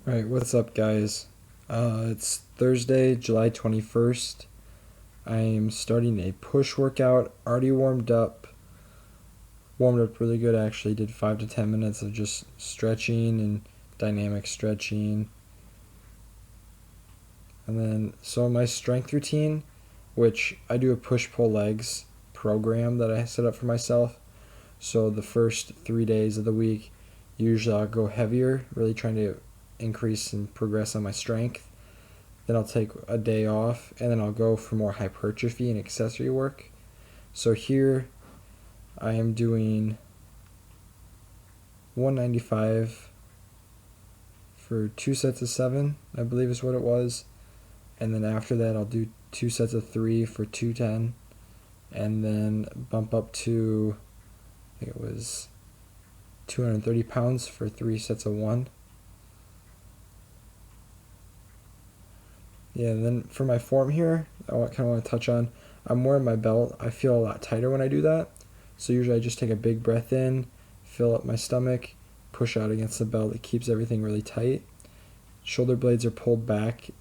Alright, what's up, guys? It's Thursday, July 21st. I'm starting a push workout. Already warmed up. Warmed up really good, actually. Did 5 to 10 minutes of just stretching and dynamic stretching. And then, so my strength routine, which I do a push-pull legs program that I set up for myself. So the first 3 days of the week, usually I'll go heavier, really trying to increase and progress on my strength. Then I'll take a day off, and then I'll go for more hypertrophy and accessory work. So here I am doing 195 for 2 sets of 7, I believe is what it was. And then after that I'll do 2 sets of 3 for 210, and then bump up to, I think it was 230 pounds for 3 sets of 1. Yeah, and then for my form here, I kind of want to touch on, I'm wearing my belt. I feel a lot tighter when I do that. So usually I just take a big breath in, fill up my stomach, push out against the belt. It keeps everything really tight. Shoulder blades are pulled back,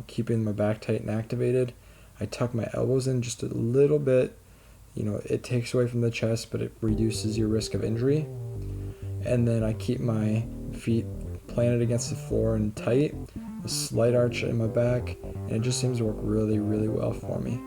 keeping my back tight and activated. I tuck my elbows in just a little bit. It takes away from the chest, but it reduces your risk of injury. And then I keep my feet planted against the floor and tight, a slight arch in my back, and it just seems to work really, really well for me.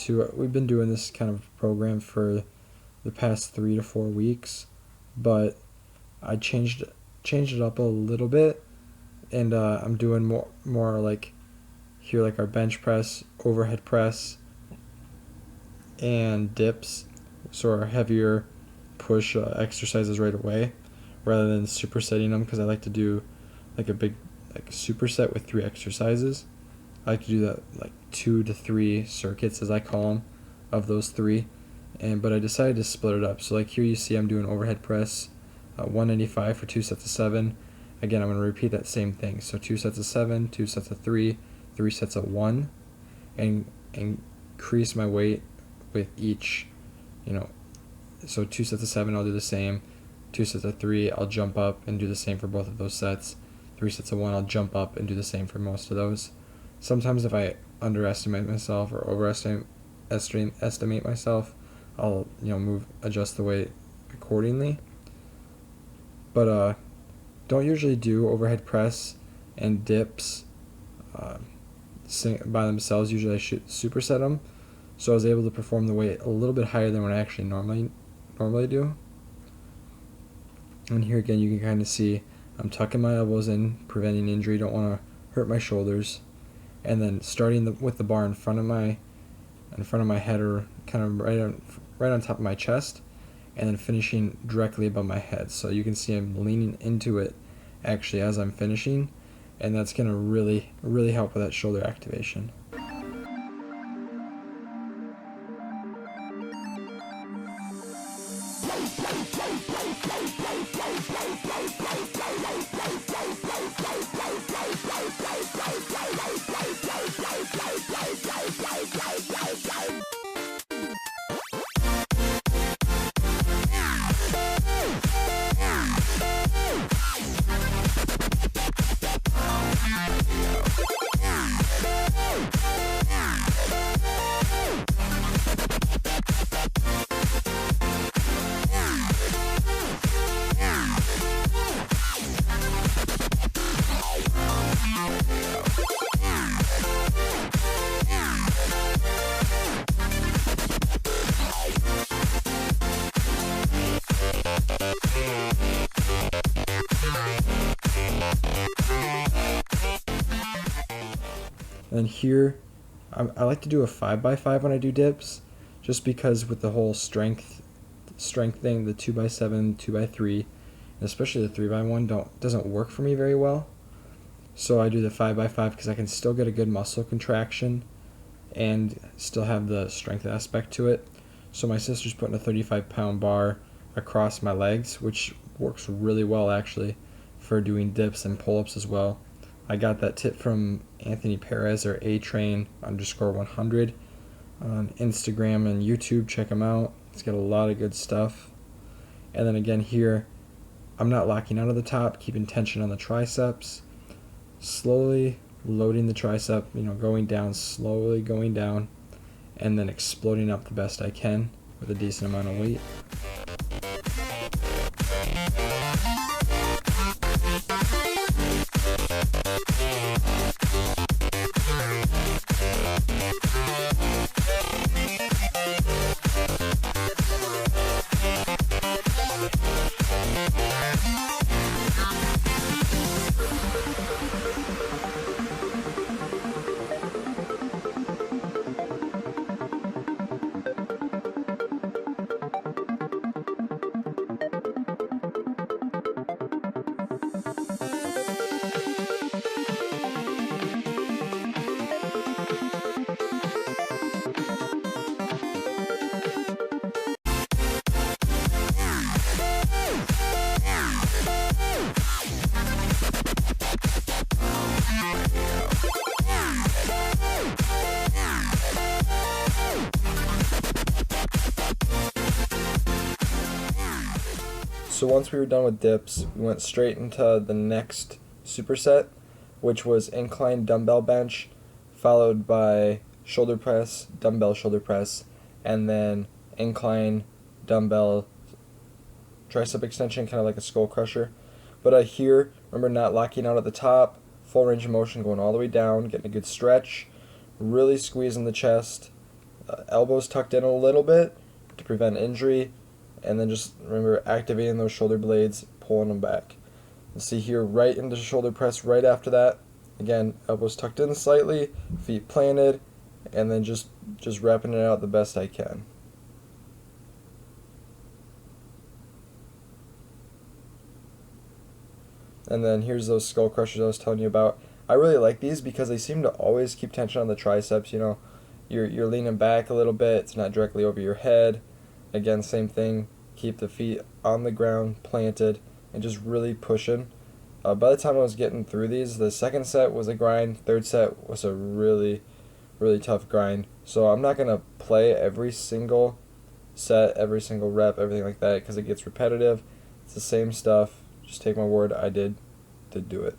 We've been doing this kind of program for the past 3 to 4 weeks, but I changed it up a little bit, and I'm doing more like here, like our bench press, overhead press, and dips, so our heavier push exercises right away, rather than supersetting them, because I like to do like a big superset with 3 exercises. I like to do that like 2 to 3 circuits, as I call them, of those 3. But I decided to split it up. So like here you see I'm doing overhead press, 195 for 2 sets of 7. Again, I'm going to repeat that same thing. So 2 sets of 7, 2 sets of 3, 3 sets of 1, and increase my weight with each, so 2 sets of 7 I'll do the same, 2 sets of 3 I'll jump up and do the same for both of those sets, 3 sets of 1 I'll jump up and do the same for most of those. Sometimes if I underestimate myself or overestimate myself, I'll adjust the weight accordingly. But don't usually do overhead press and dips by themselves. Usually I should superset them, so I was able to perform the weight a little bit higher than what I actually normally do. And here again you can kind of see I'm tucking my elbows in, preventing injury. Don't want to hurt my shoulders. And then starting with the bar in front of my head, or kind of right on top of my chest, and then finishing directly above my head. So you can see I'm leaning into it actually as I'm finishing, and that's going to really, really help with that shoulder activation. And here, I like to do a 5x5 when I do dips, just because with the whole strength thing, the 2x7, 2x3, and especially the 3x1 doesn't work for me very well. So I do the 5x5 because I can still get a good muscle contraction and still have the strength aspect to it. So my sister's putting a 35-pound bar across my legs, which works really well actually for doing dips and pull-ups as well. I got that tip from Anthony Perez, or atrain_100 on Instagram and YouTube. Check him out. He's got a lot of good stuff. And then again here, I'm not locking out of the top, keeping tension on the triceps, slowly loading the tricep, going down, slowly going down, and then exploding up the best I can with a decent amount of weight. So once we were done with dips, we went straight into the next superset, which was incline dumbbell bench, followed by shoulder press, dumbbell shoulder press, and then incline dumbbell tricep extension, kind of like a skull crusher. But here, remember, not locking out at the top, full range of motion going all the way down, getting a good stretch, really squeezing the chest, elbows tucked in a little bit to prevent injury, and then just remember activating those shoulder blades, pulling them back. You see here, right into shoulder press right after that. Again, elbows tucked in slightly, feet planted, and then just wrapping it out the best I can. And then here's those skull crushers I was telling you about. I really like these because they seem to always keep tension on the triceps. You're leaning back a little bit, it's not directly over your head. Again, same thing, keep the feet on the ground, planted, and just really pushing. By the time I was getting through these, the second set was a grind, third set was a really, really tough grind. So I'm not going to play every single set, every single rep, everything like that, because it gets repetitive. It's the same stuff. Just take my word, I did do it.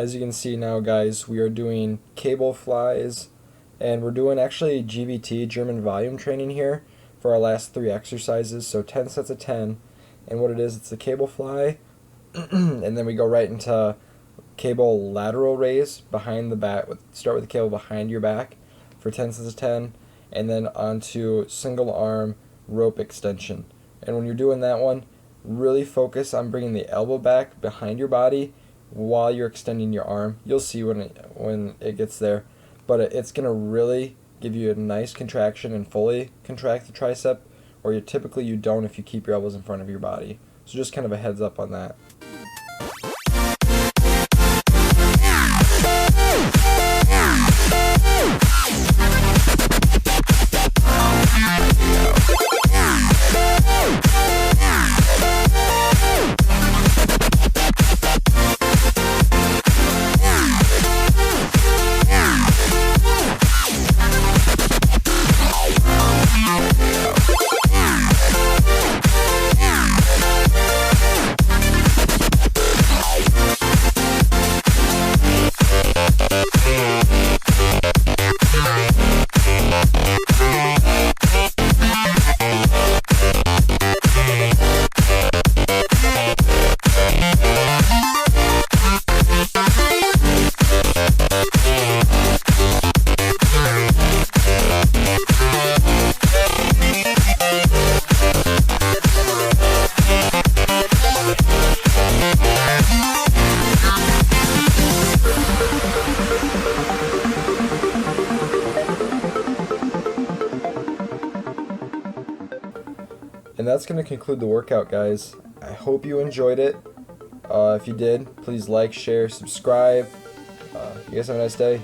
as you can see now, guys, we are doing cable flies, and we're doing actually GVT, German volume training here, for our last 3 exercises. So 10 sets of 10, and what it is, it's the cable fly, and then we go right into cable lateral raise behind the back. Start with the cable behind your back for 10 sets of 10, and then onto single arm rope extension. And when you're doing that one, really focus on bringing the elbow back behind your body while you're extending your arm. You'll see when it gets there, but it's going to really give you a nice contraction and fully contract the tricep, or typically you don't if you keep your elbows in front of your body. So just kind of a heads up on that. And that's going to conclude the workout, guys. I hope you enjoyed it. If you did, please like, share, subscribe. You guys have a nice day.